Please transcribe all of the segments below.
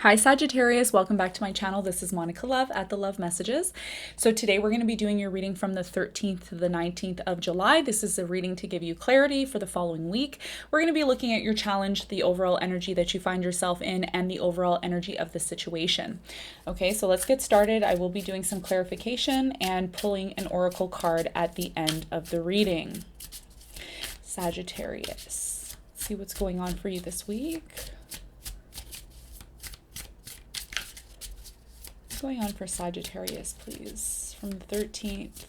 Hi Sagittarius, welcome back to my channel. This is Monica Love at The Love Messages. So today we're going to be doing your reading from the 13th to the 19th of July. This is a reading to give you clarity for the following week. We're going to be looking at your challenge, the overall energy that you find yourself in, and the overall energy of the situation. Okay, so let's get started. I will be doing some clarification and pulling an oracle card at the end of the reading. Sagittarius, let's see what's going on for you this week. What's going on for Sagittarius, please, from the 13th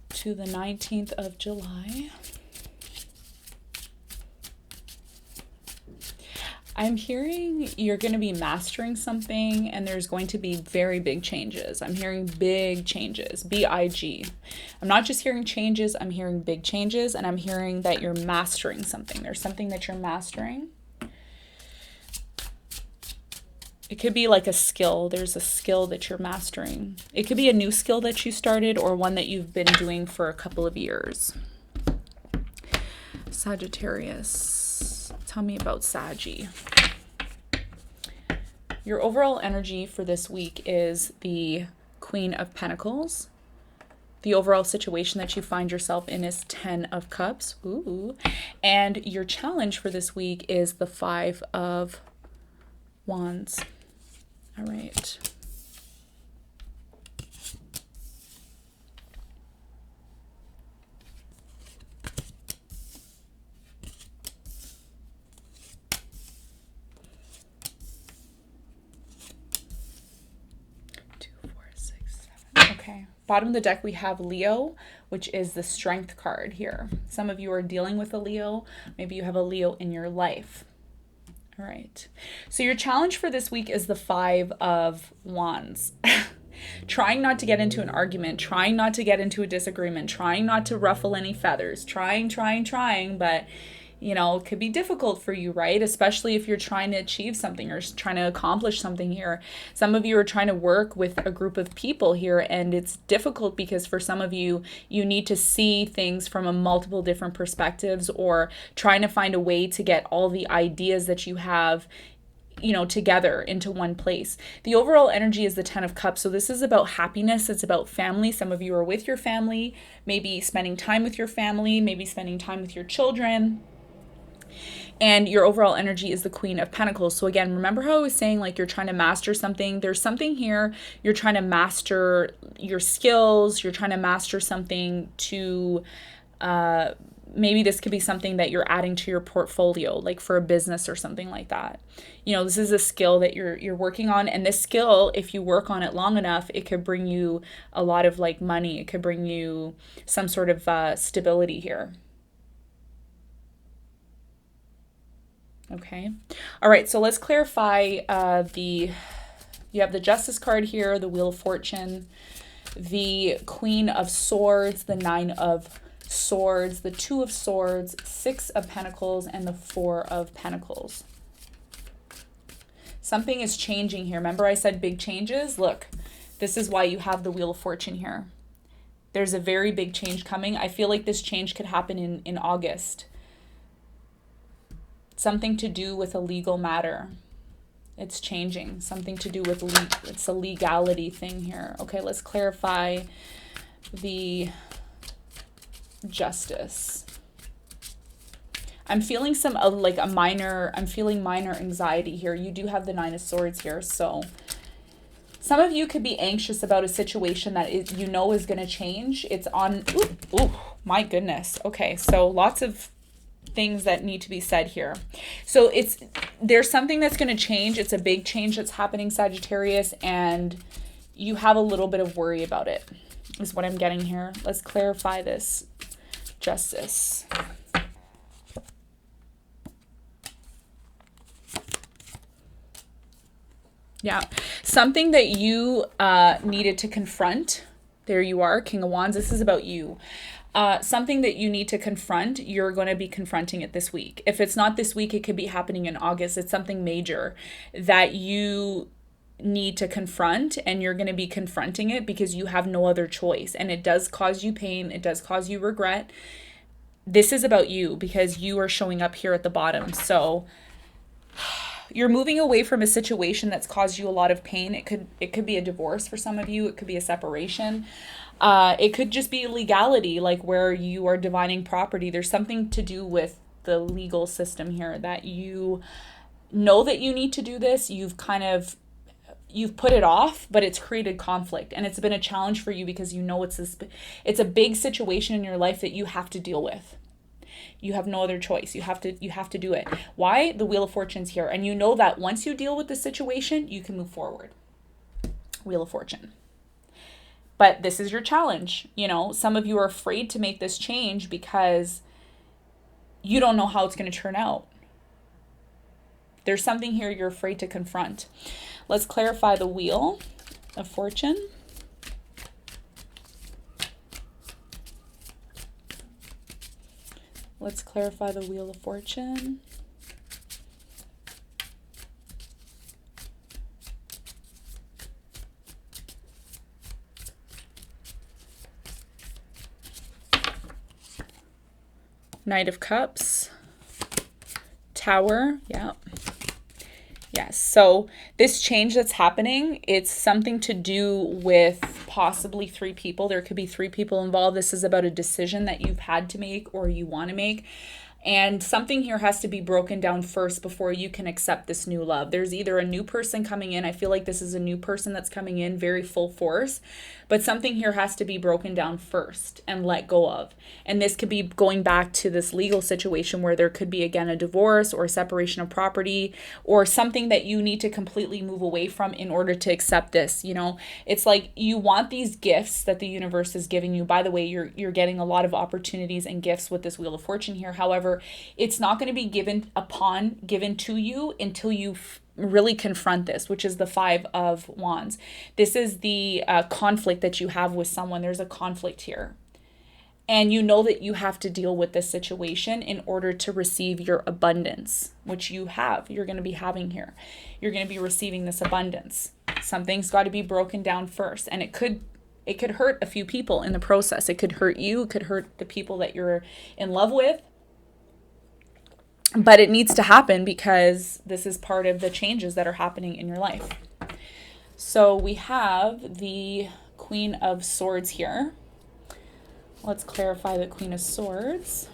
to the 19th of July? I'm hearing you're going to be mastering something and there's going to be very big changes. I'm hearing big changes, B-I-G. I'm not just hearing changes, I'm hearing big changes, and I'm hearing that you're mastering something. There's something that you're mastering. It could be like a skill. There's a skill that you're mastering. It could be a new skill that you started or one that you've been doing for a couple of years. Sagittarius, tell me about Saggy. Your overall energy for this week is the Queen of Pentacles. The overall situation that you find yourself in is 10 of Cups. Ooh. And your challenge for this week is the 5 of Wands. All right. Two, four, six, seven. Okay. Bottom of the deck, we have Leo, which is the Strength card here. Some of you are dealing with a Leo. Maybe you have a Leo in your life. All right. So your challenge for this week is the 5 of Wands. Trying not to get into an argument, trying not to get into a disagreement, trying not to ruffle any feathers, trying, but you know, it could be difficult for you, right? Especially if you're trying to achieve something or trying to accomplish something here. Some of you are trying to work with a group of people here, and it's difficult because for some of you, you need to see things from a multiple different perspectives, or trying to find a way to get all the ideas that you have, you know, together into one place. The overall energy is the 10 of Cups. So this is about happiness. It's about family. Some of you are with your family, maybe spending time with your family, maybe spending time with your children. And your overall energy is the Queen of Pentacles. So again, remember how I was saying, like, you're trying to master something. There's something here. You're trying to master your skills. You're trying to master something to, maybe this could be something that you're adding to your portfolio, like for a business or something like that. You know, this is a skill that you're working on. And this skill, if you work on it long enough, it could bring you a lot of like money. It could bring you some sort of stability here. Okay. All right. So let's clarify you have the Justice card here, the Wheel of Fortune, the Queen of Swords, the 9 of Swords, the 2 of Swords, 6 of Pentacles, and the 4 of Pentacles. Something is changing here. Remember I said big changes? Look, this is why you have the Wheel of Fortune here. There's a very big change coming. I feel like this change could happen in August. Something to do with a legal matter. It's changing. Something to do with it's a legality thing here. Okay, let's clarify the Justice. I'm feeling some I'm feeling minor anxiety here. You do have the 9 of Swords here, so some of you could be anxious about a situation that is, you know, is going to change. It's on, ooh, my goodness. Okay, so lots of things that need to be said here. So there's something that's going to change. It's a big change that's happening, Sagittarius, and you have a little bit of worry about it, is what I'm getting here. Let's clarify this Justice. Yeah, something that you needed to confront. There you are, King of Wands. This is about you. Something that you need to confront, you're going to be confronting it this week. If it's not this week, it could be happening in August. It's something major that you need to confront, and you're going to be confronting it because you have no other choice. And it does cause you pain. It does cause you regret. This is about you because you are showing up here at the bottom. So you're moving away from a situation that's caused you a lot of pain. It could be a divorce for some of you. It could be a separation. It could just be legality, like where you are dividing property. There's something to do with the legal system here that you know that you need to do this. You've put it off, but it's created conflict, and it's been a challenge for you because you know it's a big situation in your life that you have to deal with. You have no other choice. You have to do it. Why? The Wheel of Fortune's here, and you know that once you deal with the situation, you can move forward. Wheel of Fortune. But this is your challenge. You know, some of you are afraid to make this change because you don't know how it's going to turn out. There's something here you're afraid to confront. Let's clarify the Wheel of Fortune. Let's clarify the Wheel of Fortune. Knight of Cups. Tower. Yeah. Yes. So this change that's happening, it's something to do with possibly 3 people. There could be 3 people involved. This is about a decision that you've had to make or you want to make. And something here has to be broken down first before you can accept this new love. There's either a new person coming in. I feel like this is a new person that's coming in very full force. But something here has to be broken down first and let go of. And this could be going back to this legal situation where there could be, again, a divorce or a separation of property or something that you need to completely move away from in order to accept this. You know, it's like you want these gifts that the universe is giving you. By the way, you're getting a lot of opportunities and gifts with this Wheel of Fortune here. However, it's not going to be given to you until you really confront this, which is the 5 of Wands. This is the conflict that you have with someone. There's a conflict here. And you know that you have to deal with this situation in order to receive your abundance, which you have. You're going to be having here. You're going to be receiving this abundance. Something's got to be broken down first. And it could hurt a few people in the process. It could hurt you. It could hurt the people that you're in love with. But it needs to happen because this is part of the changes that are happening in your life. So we have the Queen of Swords here. Let's clarify the Queen of Swords.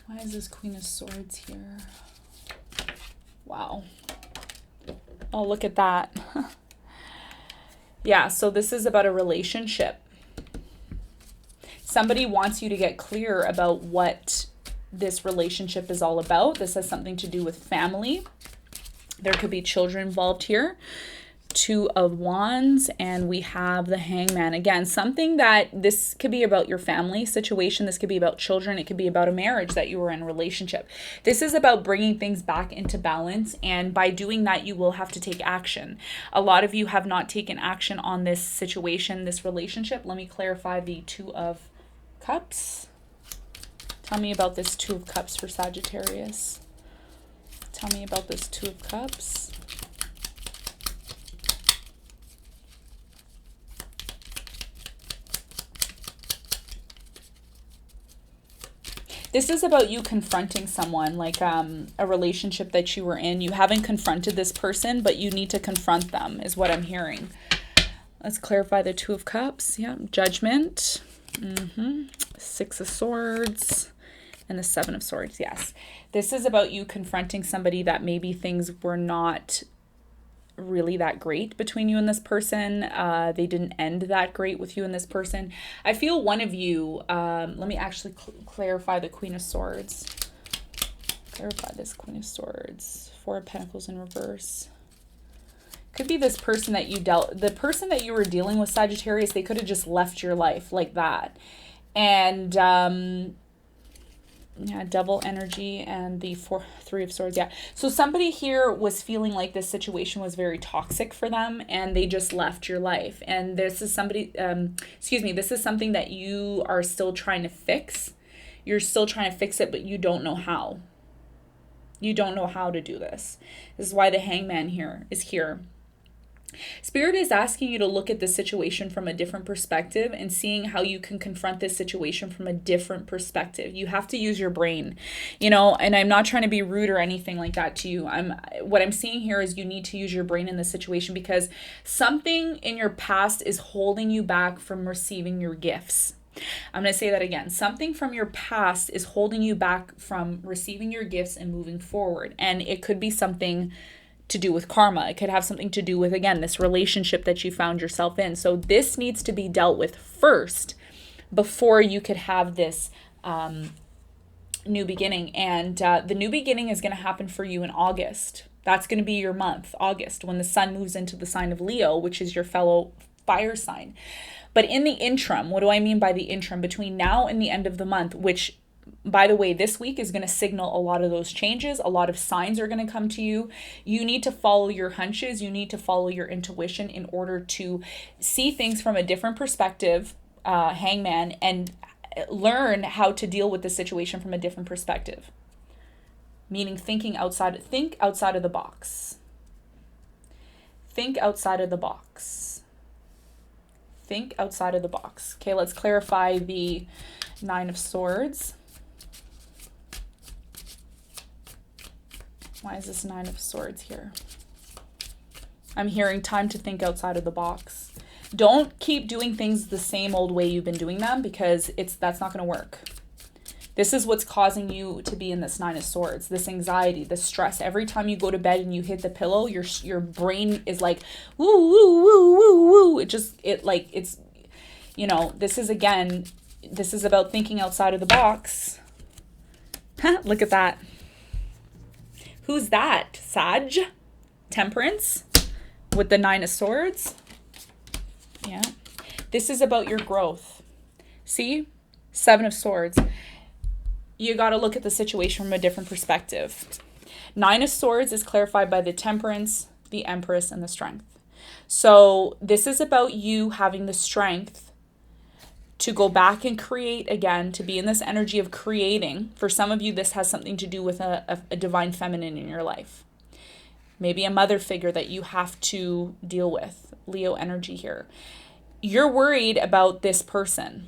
Why is this Queen of Swords here? Wow. Oh, look at that. Yeah, so this is about a relationship. Somebody wants you to get clear about what this relationship is all about. This has something to do with family. There could be children involved here. 2 of Wands, and we have the Hangman. Again, something that this could be about your family situation. This could be about children. It could be about a marriage that you were in a relationship. This is about bringing things back into balance, and by doing that, you will have to take action. A lot of you have not taken action on this situation, this relationship. Let me clarify the 2 of Cups. Tell me about this 2 of Cups for Sagittarius. Tell me about this 2 of Cups. This is about you confronting someone, like a relationship that you were in. You haven't confronted this person, but you need to confront them, is what I'm hearing. Let's clarify the 2 of Cups. Yeah, Judgment. 6 of Swords. And the 7 of Swords, yes. This is about you confronting somebody that maybe things were not really that great between you and this person. They didn't end that great with you and this person. I feel one of you, let me actually clarify the Queen of Swords. Clarify this Queen of Swords. 4 of Pentacles in reverse. Could be this person that the person that you were dealing with, Sagittarius, they could have just left your life like that. And, yeah, Devil energy and the 3 of Swords. Yeah. So somebody here was feeling like this situation was very toxic for them and they just left your life. And this is somebody, this is something that you are still trying to fix. You're still trying to fix it, but you don't know how. You don't know how to do this. This is why the Hangman here is here. Spirit is asking you to look at the situation from a different perspective and seeing how you can confront this situation from a different perspective. You have to use your brain, and I'm not trying to be rude or anything like that to you. What I'm seeing here is you need to use your brain in this situation because something in your past is holding you back from receiving your gifts. I'm going to say that again. Something from your past is holding you back from receiving your gifts and moving forward. And it could be something to do with karma. It could have something to do with, again, this relationship that you found yourself in. So this needs to be dealt with first before you could have this new beginning. And the new beginning is going to happen for you in August. That's going to be your month, August, when the sun moves into the sign of Leo, which is your fellow fire sign. But in the interim, what do I mean by the interim? Between now and the end of the month, which, by the way, this week is going to signal a lot of those changes. A lot of signs are going to come to you. You need to follow your hunches. You need to follow your intuition in order to see things from a different perspective, hangman, and learn how to deal with the situation from a different perspective. Meaning think outside of the box. Think outside of the box. Think outside of the box. Okay, let's clarify the Nine of Swords. Why is this Nine of Swords here? I'm hearing time to think outside of the box. Don't keep doing things the same old way you've been doing them because that's not going to work. This is what's causing you to be in this Nine of Swords, this anxiety, this stress. Every time you go to bed and you hit the pillow, your brain is like, woo, woo, woo, woo, woo. This is about thinking outside of the box. Look at that. Who's that? Sag? Temperance? With the Nine of Swords? Yeah. This is about your growth. See? Seven of Swords. You got to look at the situation from a different perspective. Nine of Swords is clarified by the Temperance, the Empress, and the Strength. So this is about you having the strength to go back and create again, to be in this energy of creating. For some of you, this has something to do with a divine feminine in your life. Maybe a mother figure that you have to deal with. Leo energy here. You're worried about this person.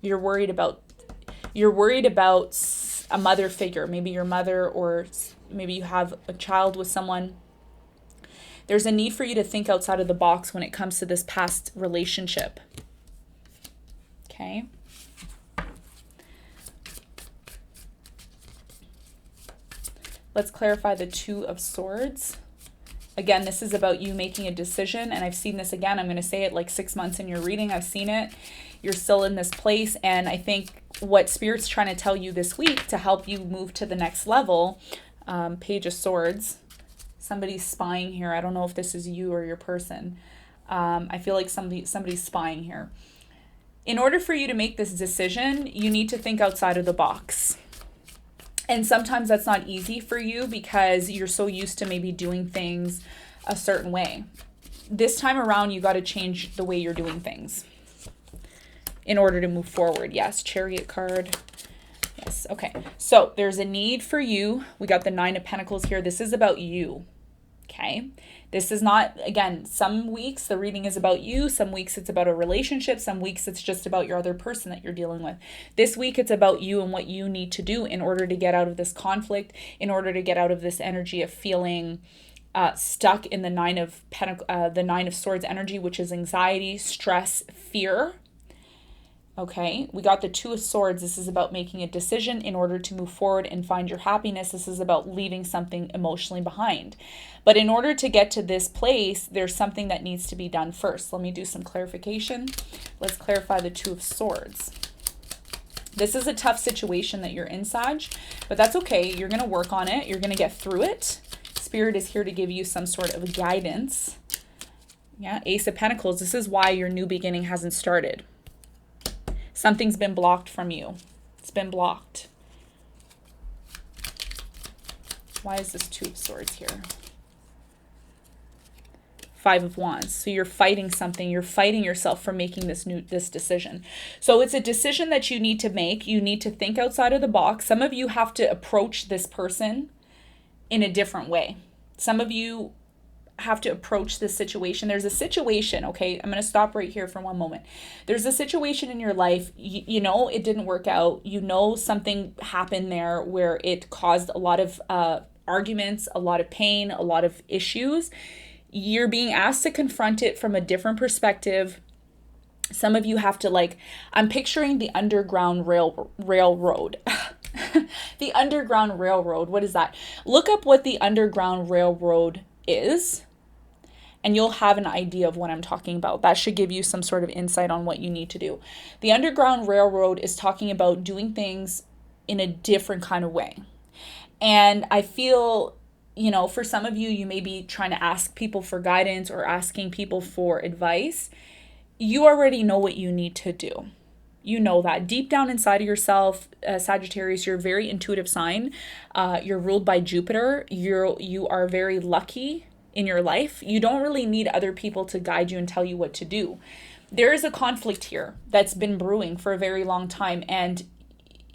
You're worried about a mother figure, maybe your mother, or maybe you have a child with someone. There's a need for you to think outside of the box when it comes to this past relationship. Okay. Let's clarify the Two of Swords. Again, this is about you making a decision, and I've seen this again. I'm going to say it like 6 months in your reading. I've seen it. You're still in this place, and I think what Spirit's trying to tell you this week to help you move to the next level, Page of Swords. Somebody's spying here. I don't know if this is you or your person. I feel like somebody's spying here. In order for you to make this decision, you need to think outside of the box. And sometimes that's not easy for you because you're so used to maybe doing things a certain way. This time around, you got to change the way you're doing things in order to move forward. Yes, Chariot card. Yes, okay. So there's a need for you. We got the Nine of Pentacles here. This is about you, okay? This is not, again, some weeks the reading is about you. Some weeks it's about a relationship. Some weeks it's just about your other person that you're dealing with. This week it's about you and what you need to do in order to get out of this conflict, in order to get out of this energy of feeling stuck in the Nine of Swords energy, which is anxiety, stress, fear. Okay, we got the Two of Swords. This is about making a decision in order to move forward and find your happiness. This is about leaving something emotionally behind. But in order to get to this place, there's something that needs to be done first. Let me do some clarification. Let's clarify the Two of Swords. This is a tough situation that you're in, Sag, but that's okay. You're going to work on it. You're going to get through it. Spirit is here to give you some sort of guidance. Yeah, Ace of Pentacles. This is why your new beginning hasn't started. Something's been blocked from you. It's been blocked. Why is this Two of Swords here? Five of Wands. So you're fighting something. You're fighting yourself from making this decision. So it's a decision that you need to make. You need to think outside of the box. Some of you have to approach this person in a different way. Some of you have to approach this situation. There's a situation, okay? I'm going to stop right here for one moment. There's a situation in your life, you know, it didn't work out. You know, something happened there where it caused a lot of arguments, a lot of pain, a lot of issues. You're being asked to confront it from a different perspective. Some of you have to, like, I'm picturing the Underground Railroad. The Underground Railroad, what is that? Look up what the Underground Railroad is, and you'll have an idea of what I'm talking about. That should give you some sort of insight on what you need to do. The Underground Railroad is talking about doing things in a different kind of way. And I feel, you know, for some of you, you may be trying to ask people for guidance or asking people for advice. You already know what you need to do. You know that deep down inside of yourself, Sagittarius, you're a very intuitive sign. You're ruled by Jupiter. You are very lucky in your life. You don't really need other people to guide you and tell you what to do. There is a conflict here that's been brewing for a very long time. And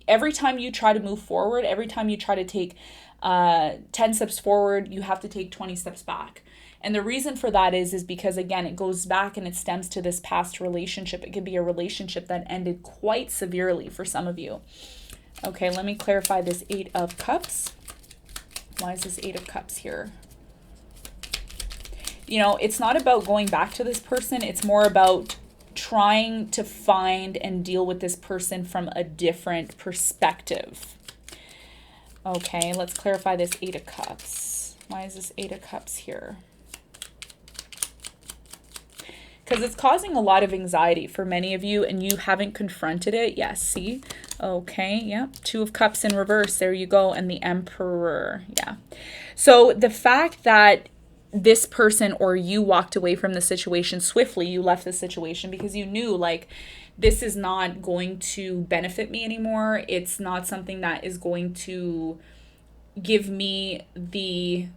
every time you try to move forward, every time you try to take 10 steps forward, you have to take 20 steps back. And the reason for that is because, again, it goes back and it stems to this past relationship. It could be a relationship that ended quite severely for some of you. Okay, let me clarify this 8 of Cups. Why is this 8 of Cups here? You know, it's not about going back to this person. It's more about trying to find and deal with this person from a different perspective. Okay, let's clarify this 8 of Cups. Why is this 8 of Cups here? Because it's causing a lot of anxiety for many of you, and you haven't confronted it. Yes, see? Okay, yeah. 2 of Cups in reverse. There you go. And the Emperor. Yeah. So the fact that this person or you walked away from the situation swiftly, you left the situation because you knew, like, this is not going to benefit me anymore. It's not something that is going to give me the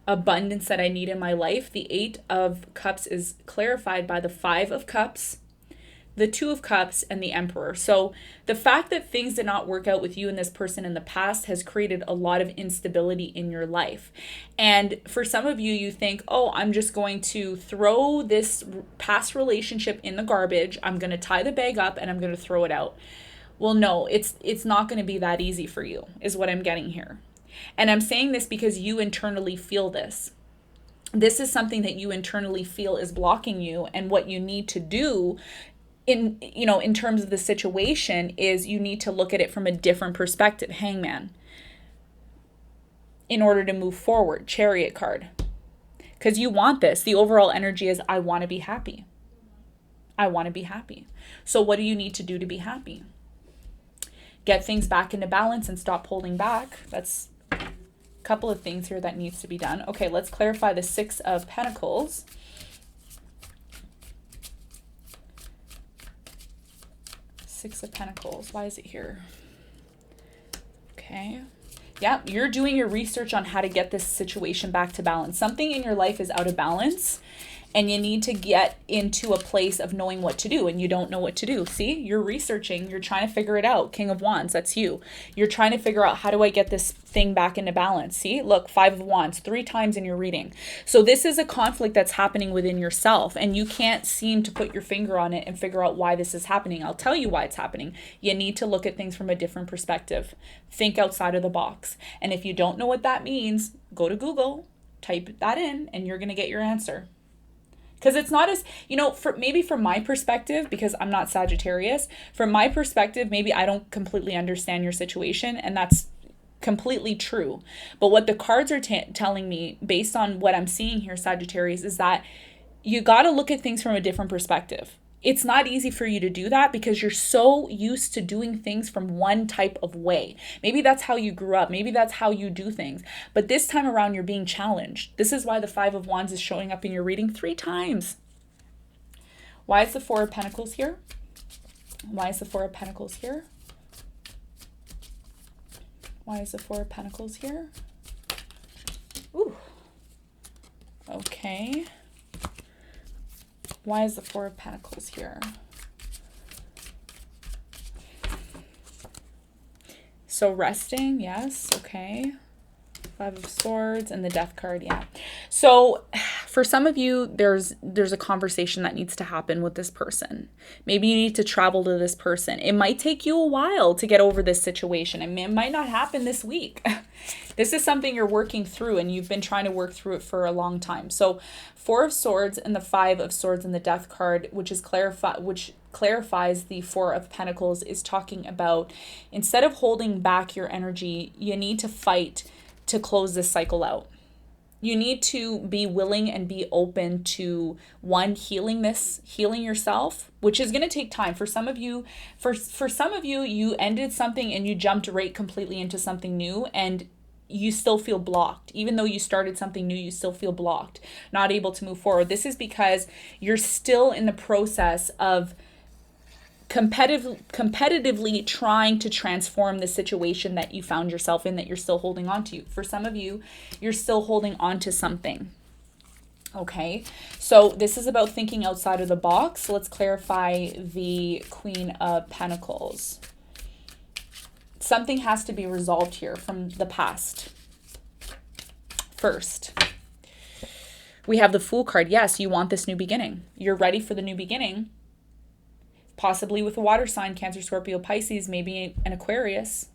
abundance that I need in my life. The 8 of Cups is clarified by the 5 of Cups, the 2 of Cups, and the Emperor. So the fact that things did not work out with you and this person in the past has created a lot of instability in your life. And for some of you, you think, oh, I'm just going to throw this past relationship in the garbage. I'm going to tie the bag up and I'm going to throw it out. Well, no, it's not going to be that easy for you, is what I'm getting here. And I'm saying this because you internally feel this. This is something that you internally feel is blocking you, and what you need to do in terms of the situation is you need to look at it from a different perspective. Hangman. In order to move forward. Chariot card. Because you want this. The overall energy is, I want to be happy. I want to be happy. So what do you need to do to be happy? Get things back into balance and stop holding back. That's a couple of things here that needs to be done. Okay, let's clarify the 6 of Pentacles. Six of Pentacles. Why is it here? Okay. Yeah, you're doing your research on how to get this situation back to balance. Something in your life is out of balance, and you need to get into a place of knowing what to do, and you don't know what to do. See, you're researching, you're trying to figure it out. King of Wands, that's you. You're trying to figure out, how do I get this thing back into balance? See, look, 5 of Wands, 3 times in your reading. So this is a conflict that's happening within yourself, and you can't seem to put your finger on it and figure out why this is happening. I'll tell you why it's happening. You need to look at things from a different perspective. Think outside of the box. And if you don't know what that means, go to Google, type that in, and you're going to get your answer. Because it's not as, maybe from my perspective, because I'm not Sagittarius, from my perspective, maybe I don't completely understand your situation, and that's completely true. But what the cards are telling me, based on what I'm seeing here, Sagittarius, is that you got to look at things from a different perspective. It's not easy for you to do that because you're so used to doing things from one type of way. Maybe that's how you grew up. Maybe that's how you do things. But this time around, you're being challenged. This is why the 5 of Wands is showing up in your reading 3 times. Why is the 4 of Pentacles here? Why is the 4 of Pentacles here? Why is the 4 of Pentacles here? Ooh. Okay. Why is the 4 of Pentacles here? So resting, yes, okay. 5 of Swords and the Death card, yeah. So for some of you, there's a conversation that needs to happen with this person. Maybe you need to travel to this person. It might take you a while to get over this situation. I mean, it might not happen this week. This is something you're working through, and you've been trying to work through it for a long time. So 4 of Swords and the 5 of Swords and the Death card, which clarifies the 4 of Pentacles, is talking about, instead of holding back your energy, you need to fight to close this cycle out. You need to be willing and be open to, one, healing yourself, which is going to take time. For some of you, you ended something and you jumped right completely into something new, and you still feel blocked. Even though you started something new, you still feel blocked, not able to move forward. This is because you're still in the process of competitively trying to transform the situation that you found yourself in, that you're still holding on to. For some of you, you're still holding on to something. Okay, so this is about thinking outside of the box. Let's clarify the Queen of Pentacles. Something has to be resolved here from the past. First, we have the Fool card. Yes, you want this new beginning. You're ready for the new beginning. Possibly with a water sign, Cancer, Scorpio, Pisces, maybe an Aquarius.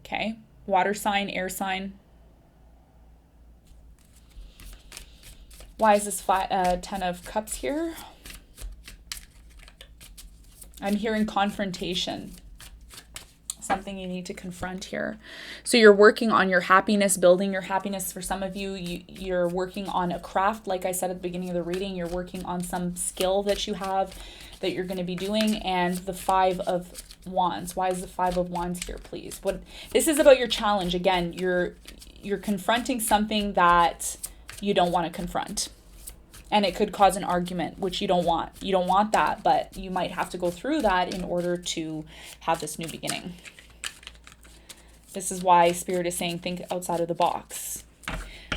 Okay, water sign, air sign. Why is this 10 of Cups here? I'm hearing confrontation. Something you need to confront here. So you're working on your happiness, building your happiness. For some of you, you're working on a craft. Like I said at the beginning of the reading, you're working on some skill that you have that you're going to be doing. And the 5 of Wands. Why is the 5 of Wands here, please? This is about your challenge. Again, you're confronting something that you don't want to confront. And it could cause an argument, which you don't want. You don't want that, but you might have to go through that in order to have this new beginning. This is why Spirit is saying think outside of the box.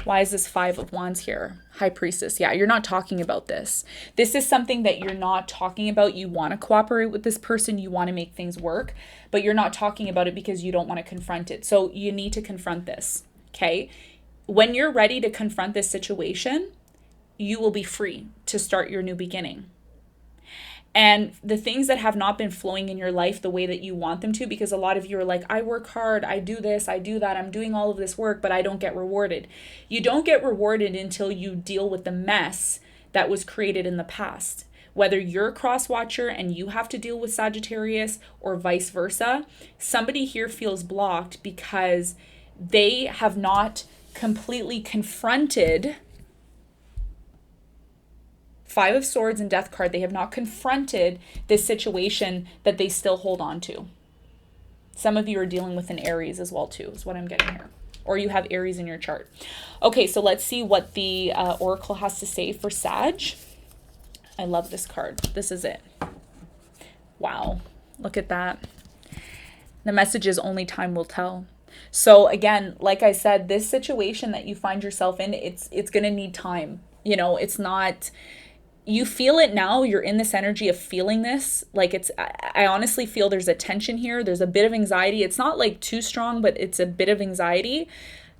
Why is this 5 of Wands here? High Priestess. Yeah, you're not talking about this. This is something that you're not talking about. You want to cooperate with this person. You want to make things work, but you're not talking about it because you don't want to confront it. So you need to confront this, okay? When you're ready to confront this situation, you will be free to start your new beginning. And the things that have not been flowing in your life the way that you want them to, because a lot of you are like, I work hard, I do this, I do that, I'm doing all of this work, but I don't get rewarded. You don't get rewarded until you deal with the mess that was created in the past. Whether you're a cross watcher and you have to deal with Sagittarius or vice versa, somebody here feels blocked because they have not completely confronted 5 of Swords and Death card. They have not confronted this situation that they still hold on to. Some of you are dealing with an Aries as well too, is what I'm getting here. Or you have Aries in your chart. Okay, so let's see what the Oracle has to say for Sag. I love this card. This is it. Wow, look at that. The message is only time will tell. So again, like I said, this situation that you find yourself in, it's going to need time. You know, it's not... You feel it now. You're in this energy of feeling this. Like I honestly feel there's a tension here. There's a bit of anxiety. It's not like too strong, but it's a bit of anxiety.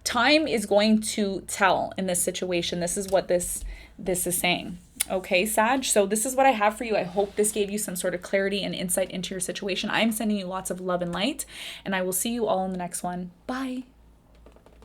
Time is going to tell in this situation. This is what this is saying. Okay, Sag. So this is what I have for you. I hope this gave you some sort of clarity and insight into your situation. I'm sending you lots of love and light, and I will see you all in the next one. Bye.